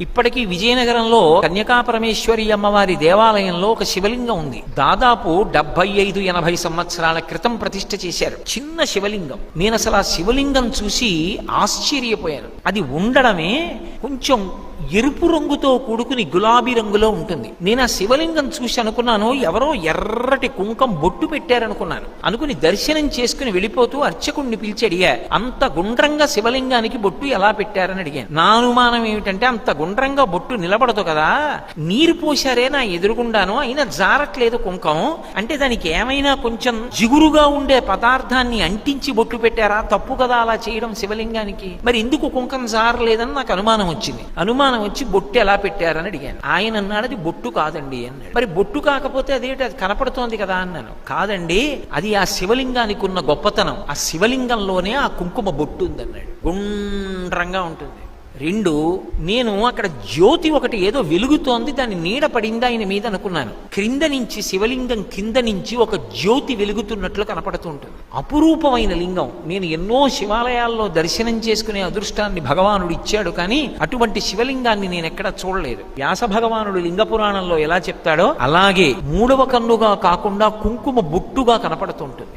ఇప్పటికీ విజయనగరంలో కన్యకాపరమేశ్వరి అమ్మవారి దేవాలయంలో ఒక శివలింగం ఉంది. దాదాపు 75-80 సంవత్సరాల క్రితం ప్రతిష్ఠ చేశారు. చిన్న శివలింగం. నేను అసలు ఆ శివలింగం చూసి ఆశ్చర్యపోయాను. అది ఉండడమే కొంచెం ఎరుపు రంగుతో కూడుకుని గులాబీ రంగులో ఉంటుంది. నేను ఆ శివలింగం చూసి అనుకున్నాను, ఎవరో ఎర్రటి కుంకం బొట్టు పెట్టారనుకున్నాను. అనుకుని దర్శనం చేసుకుని వెళ్ళిపోతూ అర్చకుడిని పిలిచి అడిగా, అంత గుండ్రంగా శివలింగానికి బొట్టు ఎలా పెట్టారని అడిగాను. నా అనుమానం ఏమిటంటే, అంత గుండ్రంగా బొట్టు నిలబడదు కదా, నీరు పోశారే నా ఎదురుగుండాను, అయినా జారట్లేదు కుంకం అంటే దానికి ఏమైనా కొంచెం జిగురుగా ఉండే పదార్థాన్ని అంటించి బొట్టు పెట్టారా? తప్పు కదా అలా చేయడం శివలింగానికి. మరి ఎందుకు కుంకం జారలేదని నాకు అనుమానం వచ్చింది. అనుమానం వచ్చి బొట్టు ఎలా పెట్టారని అడిగాను. ఆయన అన్నాడు, అది బొట్టు కాదండి అన్నాడు. మరి బొట్టు కాకపోతే అదేంటి, అది కనపడుతోంది కదా అన్నాను. కాదండి, అది ఆ శివలింగానికి ఉన్న గొప్పతనం. ఆ శివలింగంలోనే ఆ కుంకుమ బొట్టు ఉందన్నాడు. గుండ్రంగా ఉంటుంది. 2, నేను అక్కడ జ్యోతి ఒకటి ఏదో వెలుగుతోంది, దాని నీడ పడింది ఆయన మీద అనుకున్నాను. క్రింద నుంచి శివలింగం కింద నుంచి ఒక జ్యోతి వెలుగుతున్నట్లు కనపడుతూ ఉంటుంది. అపురూపమైన లింగం. నేను ఎన్నో శివాలయాల్లో దర్శనం చేసుకునే అదృష్టాన్ని భగవానుడు ఇచ్చాడు, కానీ అటువంటి శివలింగాన్ని నేను ఎక్కడా చూడలేదు. వ్యాస భగవానుడు లింగ పురాణంలో ఎలా చెప్తాడో అలాగే 3వ కన్నుగా కాకుండా కుంకుమ బొట్టుగా కనపడుతుంటుంది.